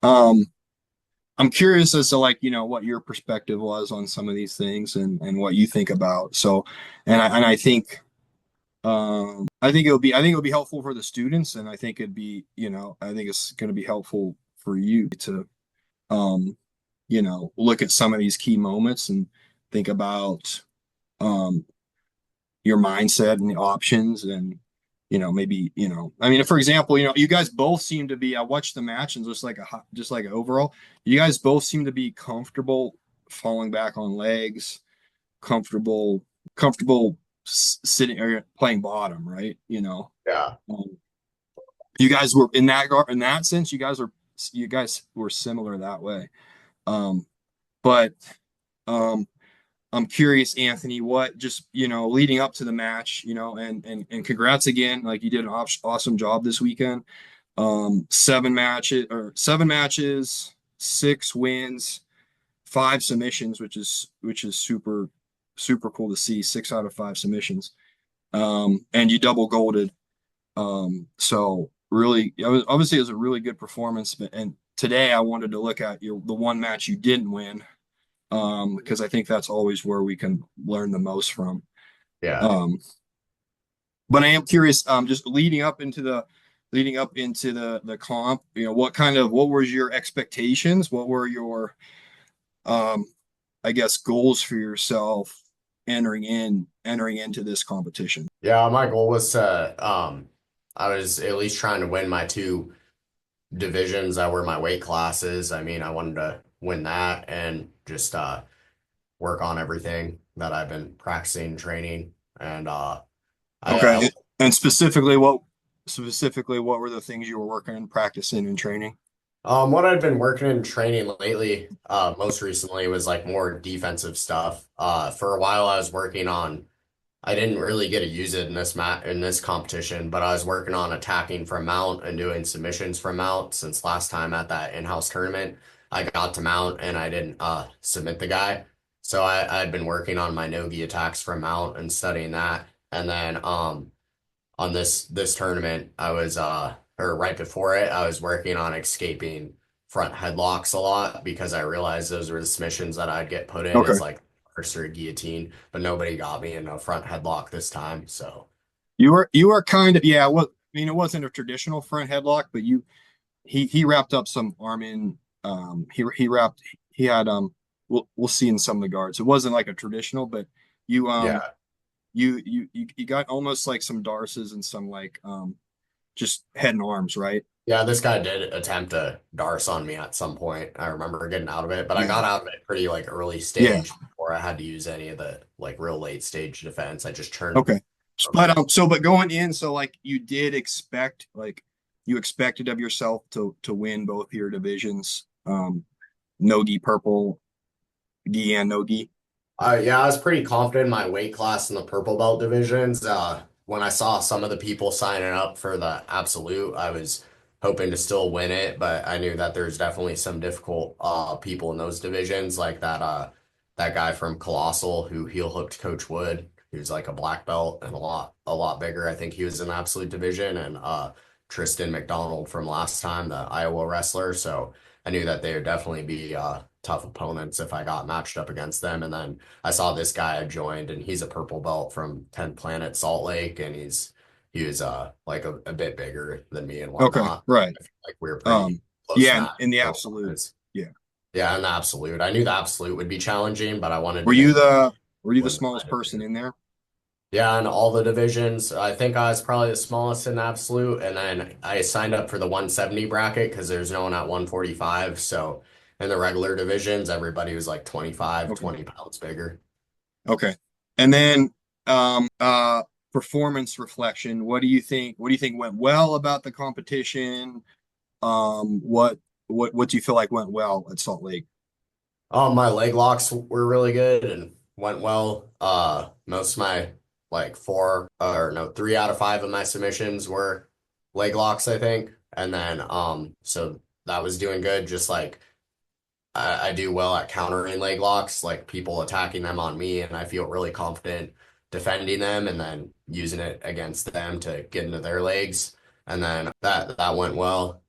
Um, I'm curious as to like, what your perspective was on some of these things and what you think about. So, and I think I think it'll be helpful for the students, and I think I think it's going to be helpful for you to um, look at some of these key moments and think about um your mindset and the options and maybe I mean, for example, you guys both seem to be, I watched the match, and just like overall, you guys both seem to be comfortable falling back on legs, comfortable sitting or playing bottom, right? Yeah. um, you guys were in that sense, you guys were similar that way. But um I'm curious, Anthony, what just, leading up to the match, and congrats again. Like, you did an awesome job this weekend. 7 matches, 6 wins, 5 submissions, which is super cool to see. 6 out of 5 submissions. And you double golded. So really, obviously it was a really good performance. And today I wanted to look at the one match you didn't win, because I think that's always where we can learn the most from. Yeah. Um, but I am curious, just leading up into the comp, what were your expectations? What were your, um, I guess, goals for yourself entering into this competition? Yeah, my goal was I was at least trying to win my two divisions that were my weight classes. I mean, I wanted to win that and just work on everything that I've been practicing, training, and I Okay, and specifically what were the things you were working and practicing and training? what I've been working and training lately, most recently was like more defensive stuff. For a while I was working on I didn't really get to use it in this competition, but I was working on attacking from mount and doing submissions from mount since last time at that in-house tournament. I got to mount and I didn't submit the guy. So I had been working on my no-gi attacks from mount and studying that. And then on this tournament, I was or right before it, I was working on escaping front headlocks a lot because I realized those were the submissions that I'd get put in Okay, as like first or guillotine, but nobody got me in a front headlock this time. So you were kind of, yeah. Well, I mean, it wasn't a traditional front headlock, but he wrapped up some arm in. He had we'll see in some of the guards. It wasn't like a traditional, but you um yeah. you got almost like some darces and some like just head and arms, right? Yeah, this guy did attempt a darce on me at some point. I remember getting out of it, but I Yeah, got out of it pretty like early yeah. stage before I had to use any of the like real late stage defense. I just turned Okay. from But it. but going in, so like you expected of yourself to win both your divisions, no-gi purple, gi and no-gi. Yeah, I was pretty confident in my weight class in the purple belt divisions. When I saw some of the people signing up for the absolute, I was hoping to still win it, but I knew that there's definitely some difficult people in those divisions, like that guy from Colossal who heel hooked Coach Wood, who's like a black belt and a lot bigger. I think he was in the absolute division, and Tristan McDonald from last time, the Iowa wrestler. So I knew that they would definitely be tough opponents if I got matched up against them. And then I saw this guy I joined, and he's a purple belt from 10th Planet Salt Lake, and he was like a bit bigger than me and Okay, whatnot. right. I feel like we were pretty Um, close yeah, match. in the So absolute. Yeah. yeah, in the absolute. I knew the absolute would be challenging, but I wanted Were to you make the were you the win my smallest person division. in there? Yeah, in all the divisions, I think I was probably the smallest in absolute, and then I signed up for the 170 bracket because there's no one at 145. So in the regular divisions, everybody was like 25, Okay. 20 pounds bigger. Okay. And then performance reflection. What do you think went well about the competition? What do you feel like went well at Salt Lake? My leg locks were really good and went well. Most of my like four or no, 3 out of 5 of my submissions were leg locks, I think. And then so that was doing good. Just like I do well at countering leg locks, like people attacking them on me, and I feel really confident defending them and then using it against them to get into their legs. And then that went well.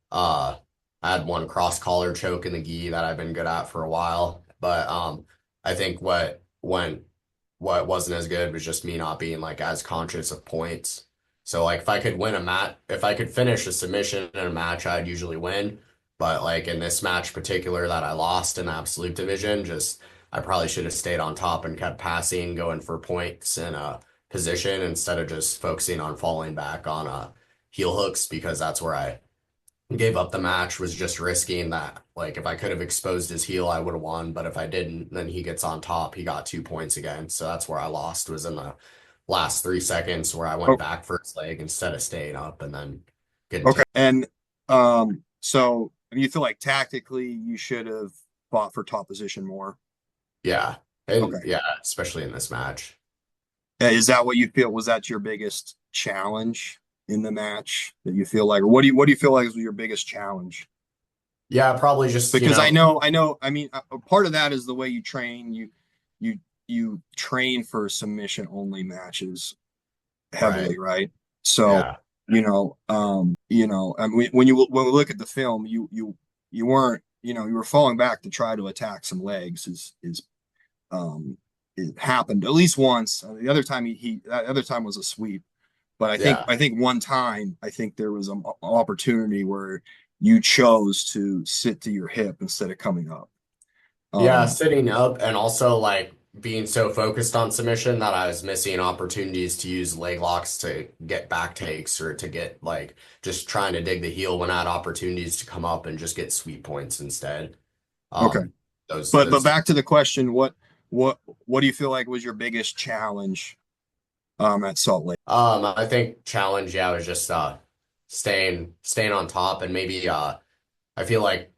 I had one cross collar choke in the gi that I've been good at for a while. But I think what wasn't as good was just me not being like as conscious of points. So like if I could finish a submission in a match, I'd usually win. But like in this match particular that I lost in the absolute division, just I probably should have stayed on top and kept passing, going for points in a position instead of just focusing on falling back on heel hooks because that's where I gave up the match, was just risking that. Like if I could have exposed his heel, I would have won. But if I didn't, then he gets on top. He got 2 points again. So that's where I lost, was in the last 3 seconds where I went Oh, back for his leg instead of staying up and then getting okay. taken. And so you feel like tactically you should have fought for top position more. Yeah. And Okay. yeah, especially in this match. Is that what you feel? Was that your biggest challenge in the match that you feel like, or what do you feel like was your biggest challenge? Yeah, probably just, Because I know, I mean, part of that is the way you train. You, you train for submission only matches right. heavily, right? So, Yeah. I mean, when we look at the film, you weren't, you were falling back to try to attack some legs. Um, it happened at least once. The other time that other time was a sweep. But I think Yeah. I think one time I think there was an opportunity where you chose to sit to your hip instead of coming up. Yeah, Um, sitting up and also like being so focused on submission that I was missing opportunities to use leg locks to get back takes or to get like just trying to dig the heel when I had opportunities to come up and just get sweep points instead. okay, Um, but those back to the question, what what do you feel like was your biggest challenge at Salt Lake? I think challenge, yeah, was just staying on top and maybe I feel like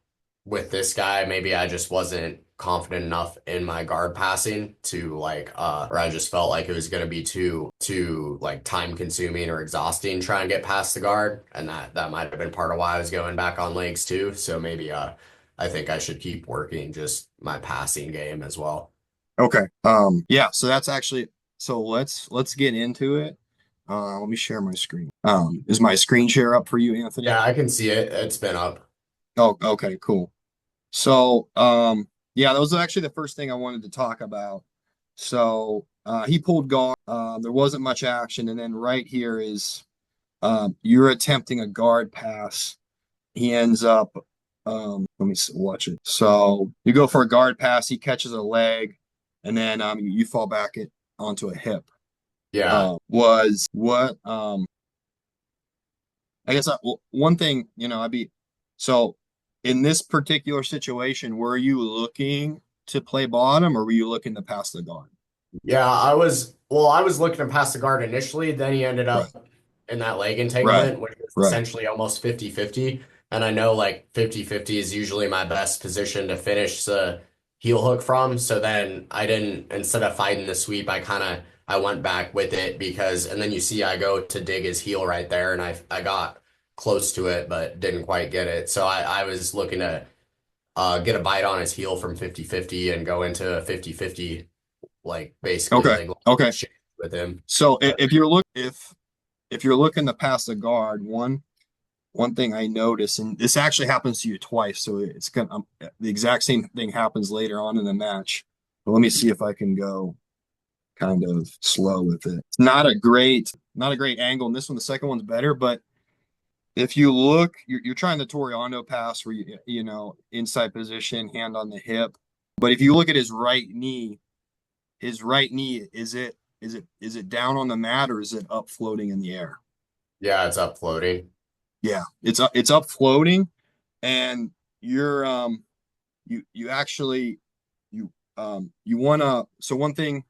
with this guy, maybe I just wasn't confident enough in my guard passing to like or I just felt like it was gonna be too like time consuming or exhausting trying to get past the guard. And that might have been part of why I was going back on legs too. So maybe I think I should keep working just my passing game as well. Okay. Yeah, so that's actually so let's get into it. Let me share my screen. Is my screen share up for you, Anthony? Yeah, I can see it. It's been up. Oh, okay, cool. So, yeah, that was actually the first thing I wanted to talk about. So, he pulled guard. There wasn't much action, and then right here is you're attempting a guard pass. He ends up. Let me watch it. So you go for a guard pass. He catches a leg, and then you fall back onto a hip. Yeah. Was what I guess one thing, I'd be so in this particular situation, were you looking to play bottom or were you looking to pass the guard? Yeah, I was looking to pass the guard initially, then he ended Right, up in that leg right, entanglement, which is right. essentially almost 50-50. And I know like 50-50 is usually my best position to finish the heel hook from. So then I didn't, instead of fighting the sweep, I went back with it because, and then you see I go to dig his heel right there and I got close to it, but didn't quite get it. So I was looking to get a bite on his heel from 50-50 and go into 50-50, like basically Okay, leg lock okay. exchange with him. So But if you're looking to pass the guard, one thing I notice, and this actually happens to you twice, so it's gonna the exact same thing happens later on in the match. But let me see if I can go kind of slow with it. It's not a great angle. And this one, the second one's better, but if you look, you're trying the Toriano pass where inside position, hand on the hip. But if you look at his right knee, is it down on the mat or is it up floating in the air? yeah, it's up floating. Yeah, it's up floating, and you're you actually you wanna so one thing,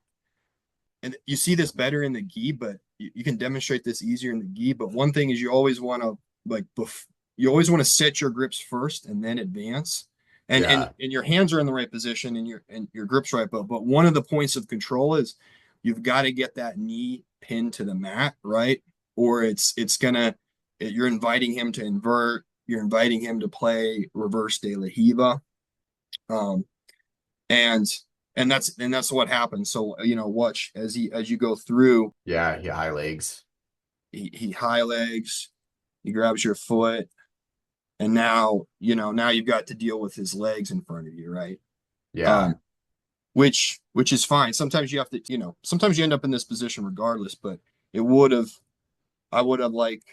and you see this better in the gi, but you can demonstrate this easier in the gi. But one thing is you always want to like you always want to set your grips first and then advance. And Yeah. your hands are in the right position and your grips right. But one of the points of control is you've got to get that knee pinned to the mat, right? Or you're inviting him to invert, you're inviting him to play reverse de la Hiva. Um, and and that's what happens. So watch as you go through. Yeah, high legs. He high legs, he grabs your foot, and now, now you've got to deal with his legs in front of you, right? Yeah. Um, which is fine. Sometimes you have to, sometimes you end up in this position regardless, but it would have, I would have like,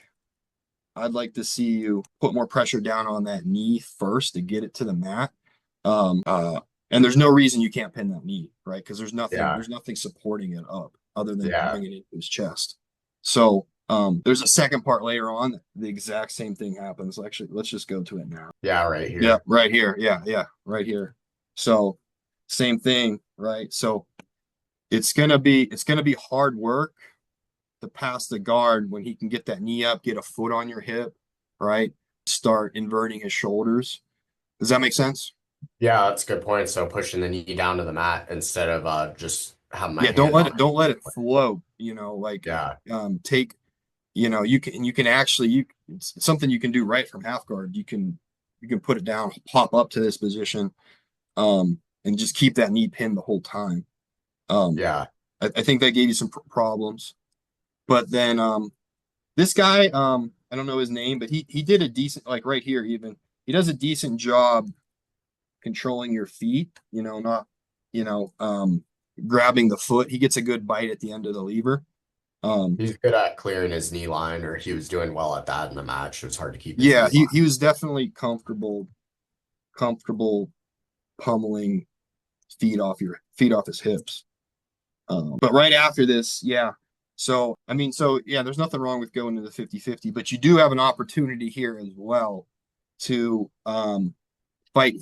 I'd like to see you put more pressure down on that knee first to get it to the mat. Um, uh, and there's no reason you can't pin that knee, right? Because Yeah. there's nothing supporting it up other than Yeah. bringing it into his chest. So, there's a second part later on. The exact same thing happens. Actually, let's just go to it now. Yeah, right Yeah, here. right here. Yeah, right here. So, same thing, right? So it's gonna be hard work to pass the guard when he can get that knee up, get a foot on your hip, right? Start inverting his shoulders. Does that make sense? Yeah, that's a good point. So pushing the knee down to the mat instead of just having my Yeah, hand on don't let it it. float, like Yeah. take, you can actually it's something you can do right from half guard. You can put it down, pop up to this position, and just keep that knee pinned the whole time. Um, Yeah. I think that gave you some problems. But then this guy, I don't know his name, but he did a decent, like right here even, he does a decent job controlling your feet, not, you know, um, grabbing the foot. He gets a good bite at the end of the lever. Um, He's good at clearing his knee line, or he was doing well at that in the match. It was hard to keep his yeah, knee line. he was definitely comfortable pummeling feet off his hips. But right after this, yeah. So, I mean, yeah, there's nothing wrong with going to the 50-50, but you do have an opportunity here as well to fight,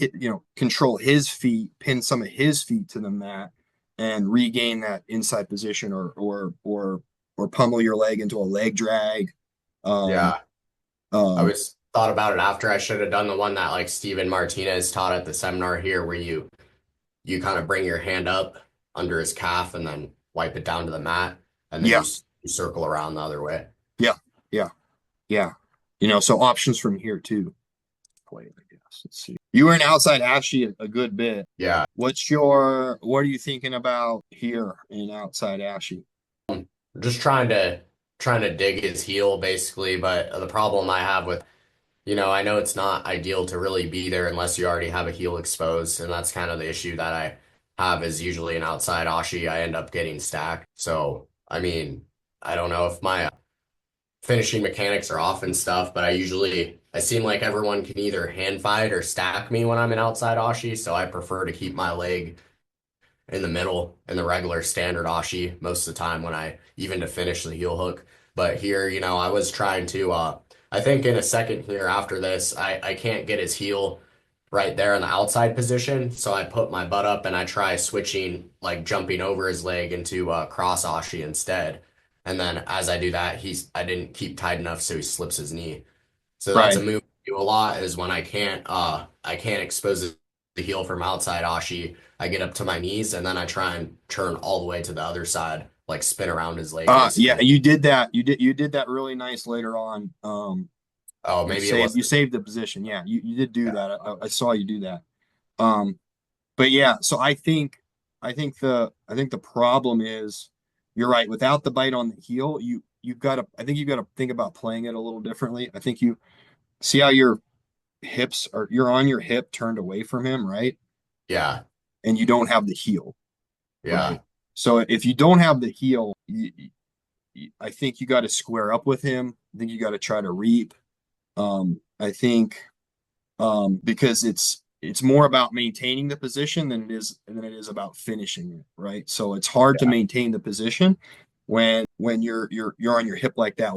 control his feet, pin some of his feet to the mat, and regain that inside position, or pummel your leg into a leg drag. Um, Yeah. I um, was thought about it after. I should have done the one that like Steven Martinez taught at the seminar here, where you kind of bring your hand up under his calf and then wipe it down to the mat, and then yeah, you circle around the other way. yeah, yeah, yeah. So options from here too. Play it, I guess. Let's see. You were in outside Ashy a good bit. Yeah. What are you thinking about here in outside Ashy? Just trying to dig his heel basically, but the problem I have with, I know it's not ideal to really be there unless you already have a heel exposed, and that's kind of the issue that I have is usually an outside ashi, I end up getting stacked. So, I mean, I don't know if my finishing mechanics are off and stuff, but I seem like everyone can either hand fight or stack me when I'm an outside ashi, so I prefer to keep my leg in the middle in the regular standard ashi most of the time when I even to finish the heel hook. But here, I was trying to I think in a second here after this, I can't get his heel right there in the outside position. So I put my butt up and I try switching, like jumping over his leg into cross ashi instead. And then as I do that, I didn't keep tight enough so he slips his knee. So that's a Right. move I do a lot is when I can't expose the heel from outside ashi. I get up to my knees and then I try and turn all the way to the other side, like spin around his leg Yeah, basically. you did that. You did that really nice later on. Oh, You maybe it saved you wasn't. saved the position. Yeah, you did do Yeah. that. I saw you do that. Um, but yeah, so I think the problem is you're right. Without the bite on the heel, you've got to think about playing it a little differently. I think you see how you're on your hip turned away from him, right? Yeah. And you don't have the heel, Yeah. right? So if you don't have the heel, I think you got to square up with him. I think you got to try to reap. I think because it's more about maintaining the position than it is about finishing it, right? So it's hard to Yeah. maintain the position when you're on your hip like that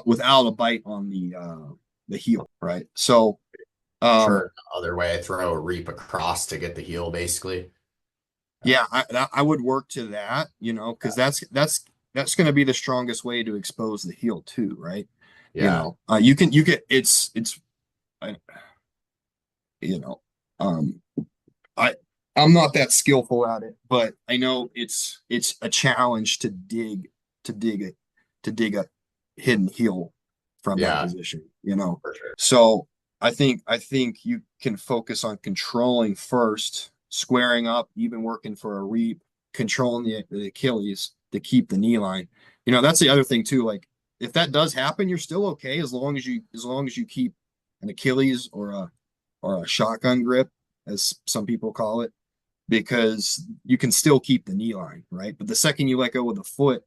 without a bite on the heel, right? So um Turn the other way, throw a reap across to get the heel basically. Yeah. yeah, I would work to that, because that's going to be the strongest way to expose the heel too, right? Yeah. You can it's I- you know um I I'm not that skillful at it, but I know it's a challenge to dig it to dig a hidden heel from that Yeah, position. for sure. So I think you can focus on controlling first, squaring up, even working for a reap, controlling the Achilles to keep the knee line. That's the other thing too. Like if that does happen, you're still okay as long as you keep an Achilles or a shotgun grip, as some people call it, because you can still keep the knee line, right? But the second you let go with the foot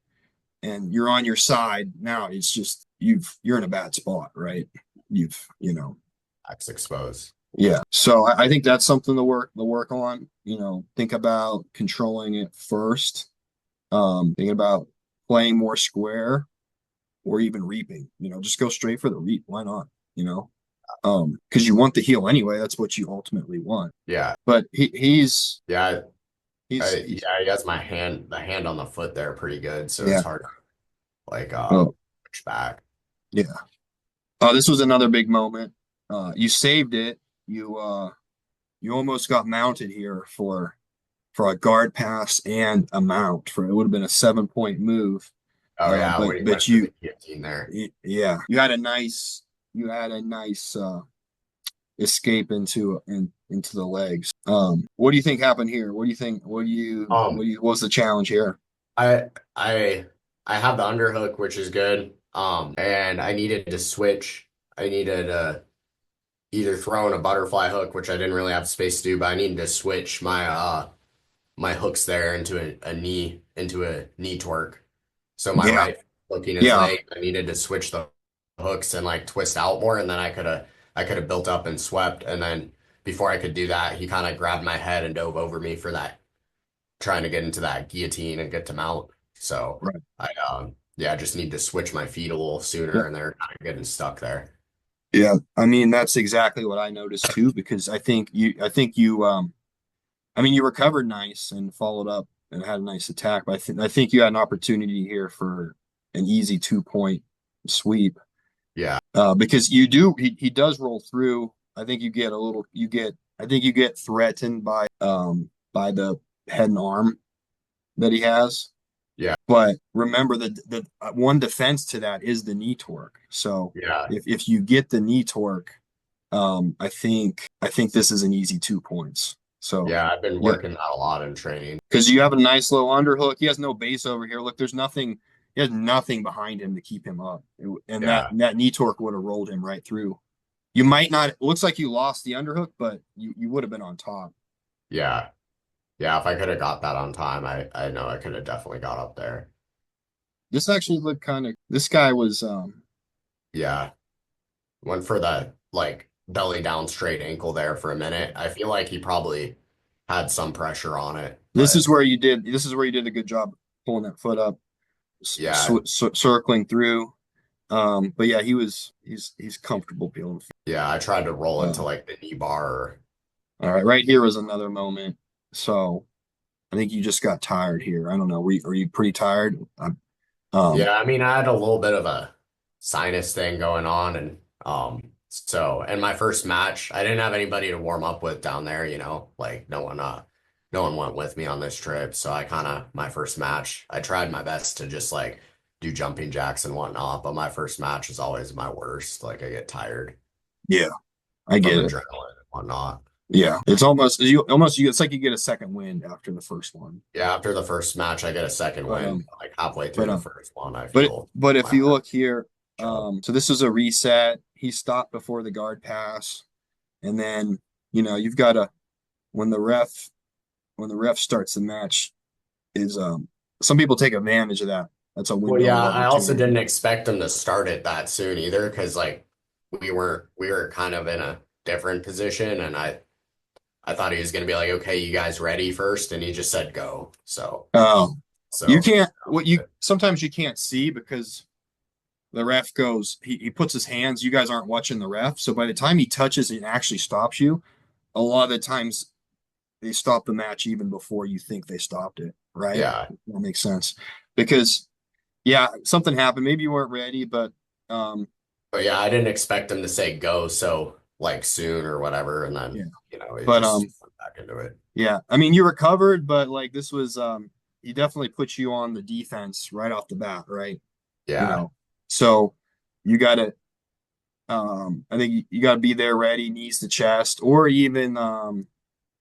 and you're on your side, now it's just you're in a bad spot, right? Backs exposed. Yeah. So I think that's something to work on. Think about controlling it first. Thinking about playing more square or even reaping. Just go straight for the reap. Why not? You know, because you want the heel anyway. That's what you ultimately want. Yeah. But he's Yeah. he's Yeah, he has the hand on the foot there pretty good, so it's yeah. hard to like Oh push back. yeah. This was another big moment. You saved it. You almost got mounted here for a guard pass and a mount. For it would have been a 7 point move. Oh yeah, But when he but went for you the guillotine there. yeah, you had a nice escape into the legs. What do you think happened here? What do you think? Um, What was the challenge here? I I I have the underhook, which is good. And I needed to switch. I needed to either throw in a butterfly hook, which I didn't really have space to do, but I needed to switch my hooks there into a knee twerk. So my Yeah, right hooking his yeah, leg, I needed to switch the hooks and like twist out more, and then I could have built up and swept, and then before I could do that, he kind of grabbed my head and dove over me for that, trying to get into that guillotine and get to mount. So right. yeah, I just need to switch my feet a little Yeah, sooner, and they're kind of getting stuck there. yeah. I mean, that's exactly what I noticed too, because I mean, you recovered nice and followed up and had a nice attack, but I think you had an opportunity here for an easy 2 point sweep. Yeah, Because he does roll through. I think you get threatened by the head and arm that he has. yeah, But remember the one defense to that is the knee torque. So yeah, if you get the knee torque, I think this is an easy 2 points. So yeah. I've been yeah, working that a lot in training. because you have a nice low underhook. He has no base over here. Look, there's nothing. He has nothing behind him to keep him up, and that Yeah, that knee torque would have rolled him right through. You might not. It looks like you lost the underhook, but you would have been on top. yeah, yeah. If I could have got that on time, I know I could have definitely got up there. This actually looked kind of. This guy was. Yeah, went for that like belly down straight ankle there for a minute. I feel like he probably had some pressure on it, This is but where you did. This is where you did a good job pulling that foot up, yeah, circling through. But yeah, he's comfortable peeling. yeah. I tried to roll into Uh, like the knee bar. all right, right here was another moment. So I think you just got tired here. I don't know. Are you pretty tired? Um, Yeah, I mean, I had a little bit of a sinus thing going on, and so in my first match, I didn't have anybody to warm up with down there, like no one went with me on this trip. So I kind of my first match, I tried my best to just like do jumping jacks and whatnot, but my first match is always my worst. Like I get tired yeah, I from get it. adrenaline and whatnot. Yeah, it's almost it's like you get a second wind after the first one. Yeah, after the first match, I get a second But win. Like halfway through but the first one, I but feel but if my you heart look here, jump. so this is a reset. He stopped before the guard pass, and then you've got to when the ref when the ref starts the match is some people take advantage of that. That's a Well, window yeah, of I also opportunity. didn't expect them to start it that soon either, because like we were kind of in a different position, and I thought he was gonna be like, okay, you guys ready first, and he just said go. So Oh, you so can't what you sometimes you can't see because the ref goes he puts his hands. You guys aren't watching the ref, so by the time he touches and actually stops you, a lot of the times they stop the match even before you think they stopped it, right? yeah, That makes sense. Because yeah, something happened. Maybe you weren't ready, but um but yeah, I didn't expect him to say go so like soon or whatever, and then yeah. he But just went back into it. yeah. I mean you recovered, but like this was he definitely put you on the defense right off the bat, right? You Yeah, know. So you gotta I think you gotta be there ready, knees to chest, or even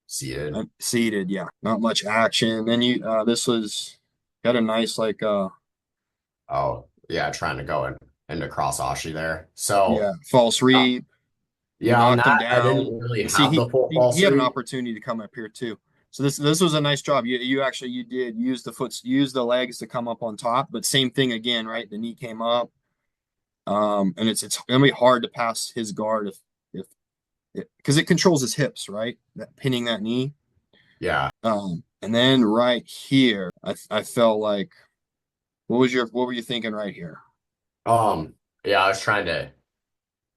seated. seated, yeah. Not much action. Then you this was got a nice like Oh yeah, trying to go into cross Ashi there. So. yeah, false uh, read. You Yeah, on knocked him that, I down. didn't really See, have the full he false had an sweep. opportunity to come up here too. So this was a nice job. You actually you did use the legs to come up on top, but same thing again, right? The knee came up. And it's gonna be hard to pass his guard if because it controls his hips, right? That pinning that knee. Yeah. And then right here, I felt like what were you thinking right here? Um, yeah, I was trying to,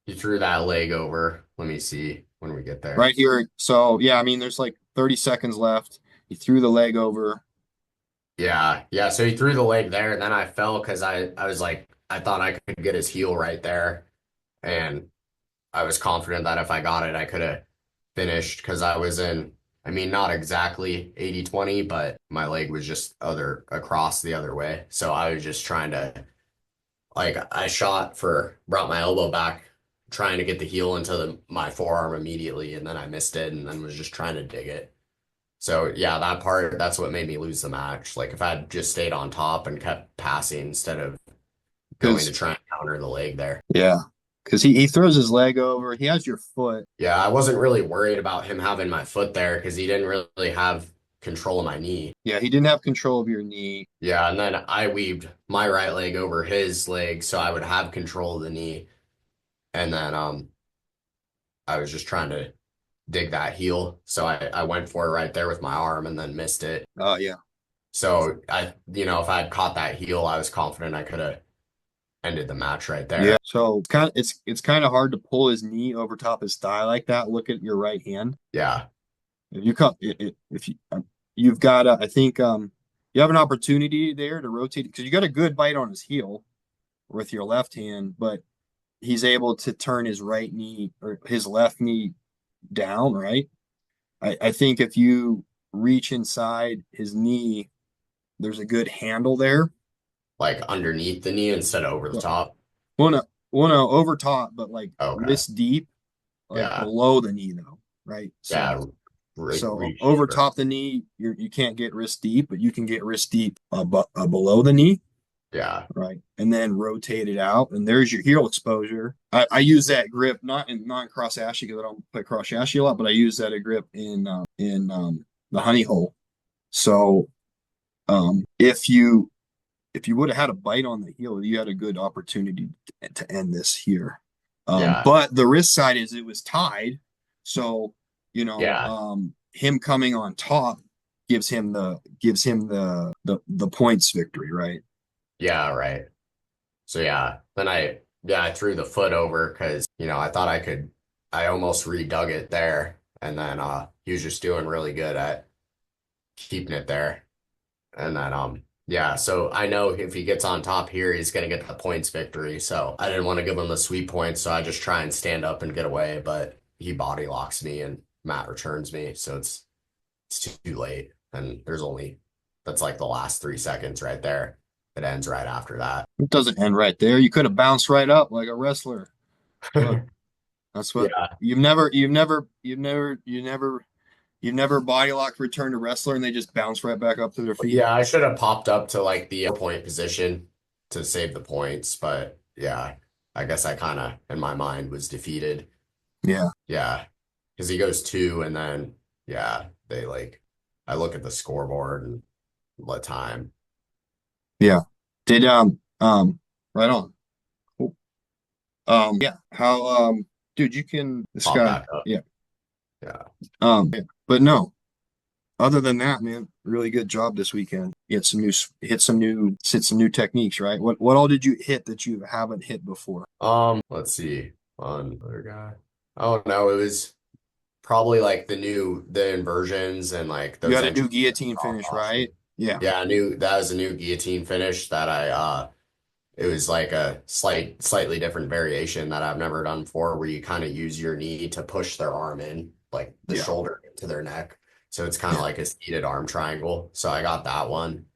he threw that leg over. Let me see when we get there. Right here. So yeah, I mean, there's like 30 seconds left. He threw the leg over. Yeah, yeah. So he threw the leg there, and then I fell because I was like, I thought I could get his heel right there. And I was confident that if I got it, I could have finished because I was in, I mean, not exactly 80-20, but my leg was just other across the other way. So I was just trying to, like, I shot for, brought my elbow back, trying to get the heel into my forearm immediately, and then I missed it and then was just trying to dig it. So yeah, that part, that's what made me lose the match. Like if I had just stayed on top and kept passing instead of going to Because try and counter the leg there. yeah, because he throws his leg over. He has your foot. Yeah, I wasn't really worried about him having my foot there because he didn't really have control of my knee. Yeah, he didn't have control of your knee. Yeah, and then I weaved my right leg over his leg so I would have control of the knee. And then I was just trying to dig that heel. So I went for it right there with my arm and then missed it. Oh yeah. So if I had caught that heel, I was confident I could have ended the match right Yeah. there. So it's kind of hard to pull his knee over top his thigh like that. Look at your right hand. Yeah. If you come, if you you've got I think you have an opportunity there to rotate because you got a good bite on his heel with your left hand, but he's able to turn his right knee or his left knee down, right? I think if you reach inside his knee, there's a good handle there. Like underneath the knee instead of over the Well, top. no, over top, but like Okay. wrist deep, like Yeah. below the knee though, right? Yeah. So Reach over deeper. top the knee, you can't get wrist deep, but you can get wrist deep below the knee, Yeah. right? And then rotate it out, and there's your heel exposure. I use that grip not in non cross ashy because I don't play cross ashy a lot, but I use that grip in the honey hole. So if you would have had a bite on the heel, you had a good opportunity to end this here. Yeah. But the risk side is it was tied, so Yeah. him coming on top gives him the points victory, right? Yeah. Right. So then I threw the foot over because, I thought I almost redug it there. And then he was just doing really good at keeping it there. And then yeah, so I know if he gets on top here, he's gonna get the points victory. So I didn't want to give him the sweet points, so I just try and stand up and get away, but he body locks me and Matt returns me, so it's too late. And that's like the last 3 seconds right there. It ends right after that. It doesn't end right there. You could have bounced right up like a wrestler. Look, that's what Yeah. you've never body locked return to wrestler and they just bounce right back up to their feet. Yeah, I should have popped up to like the point position to save the points, but yeah, I guess I kind of in my mind was defeated. Yeah. Yeah, because he goes two, and then yeah, I look at the scoreboard and the time. Yeah. Did right on. Cool. Yeah. How dude, you can this Pop guy. back up. Yeah. Yeah. Yeah. But no, other than that, man, really good job this weekend. Hit some new techniques, right? What all did you hit that you haven't hit before? Let's see. One other guy. Oh no, it was probably like the inversions and like You those had a new entries in guillotine strong finish, posture. right? Yeah. Yeah, I knew that was a new guillotine finish that it was like a slightly different variation that I've never done before, where you kind of use your knee to push their arm in, like the Yeah. shoulder into their neck. So it's kind of Yeah. like a seated arm triangle. So I got that one.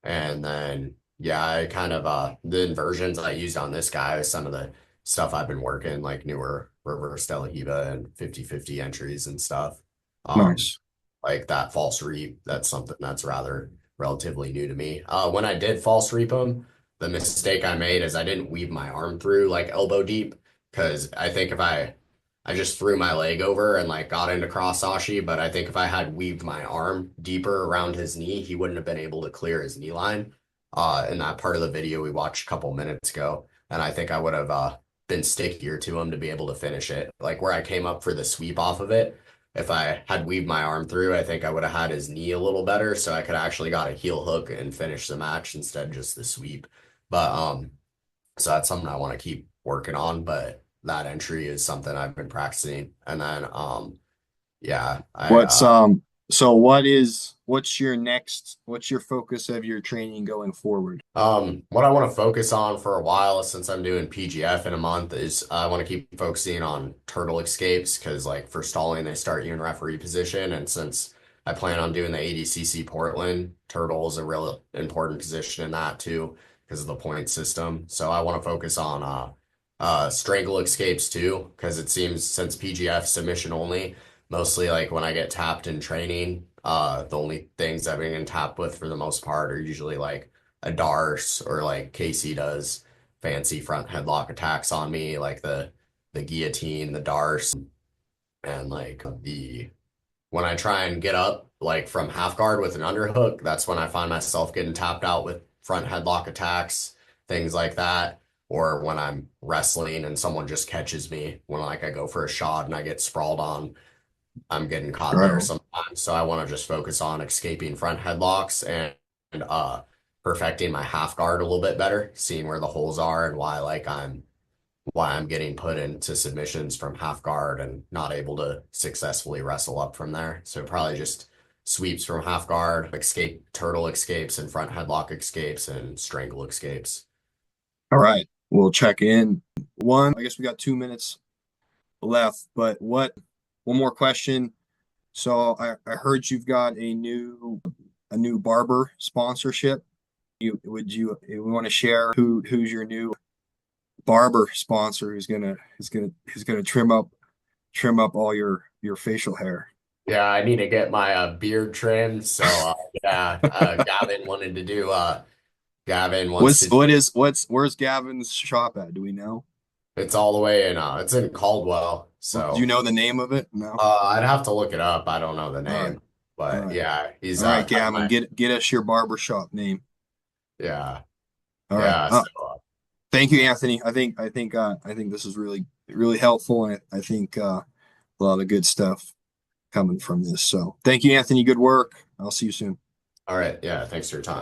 And then yeah, I kind of the inversions I used on this guy is some of the stuff I've been working, like newer reverse De La Hiva and 50-50 entries and stuff. Um, Nice. like that false reap, that's something that's rather relatively new to me. When I did false reap him, the mistake I made is I didn't weave my arm through like elbow deep because I think if I I just threw my leg over and like got into cross ashi. But I think if I had weaved my arm deeper around his knee, he wouldn't have been able to clear his knee line. In that part of the video we watched a couple minutes ago, and I think I would have been stickier to him to be able to finish it. Like where I came up for the sweep off of it. If I had weaved my arm through, I think I would have had his knee a little better, so I could actually got a heel hook and finish the match instead of just the sweep. But so that's something I want to keep working on, but that entry is something I've been practicing. And then yeah, I What's so what's your focus of your training going forward? what I want to focus on for a while since I'm doing PGF in a month is I want to keep focusing on turtle escapes because like for stalling they start you in referee position, and since I plan on doing the ADCC Portland, turtle is a real important position in that too because of the point system. So I want to focus on strangle escapes too because it seems since PGF submission only, mostly like when I get tapped in training, the only things I've been getting tapped with for the most part are usually like a Darce or like Casey does fancy front headlock attacks on me, like the guillotine, the Darce, and like the when I try and get up like from half guard with an underhook, that's when I find myself getting tapped out with front headlock attacks, things like that. Or when I'm wrestling and someone just catches me when like I go for a shot and I get sprawled on, I'm getting caught there Bro. sometimes. So I want to just focus on escaping front headlocks and perfecting my half guard a little bit better, seeing where the holes are and why I'm getting put into submissions from half guard and not able to successfully wrestle up from there. So probably just sweeps from half guard, escape, turtle escapes, and front headlock escapes and strangle escapes. All right. We'll check in. I guess we got 2 minutes left, but one more question. So I heard you've got a new barber sponsorship. You want to share who's your new barber sponsor who's gonna trim up all your facial hair? Yeah, I need to get my beard trimmed. So yeah, Gavin wanted to do Gavin wants to Where's Gavin's shop at? Do we know? it's all the way in it's in Caldwell. Do you So know the name of it? No. I'd have to look it up. I don't know the All right. name. All But right. yeah, he's All right, kind of Gavin, my get us your barber shop name. yeah. All right. Yeah. So Thank you, Anthony. I think this is really helpful, and I think a lot of good stuff coming from this. So thank you, Anthony. Good work. I'll see you soon. all right, yeah, thanks for your time.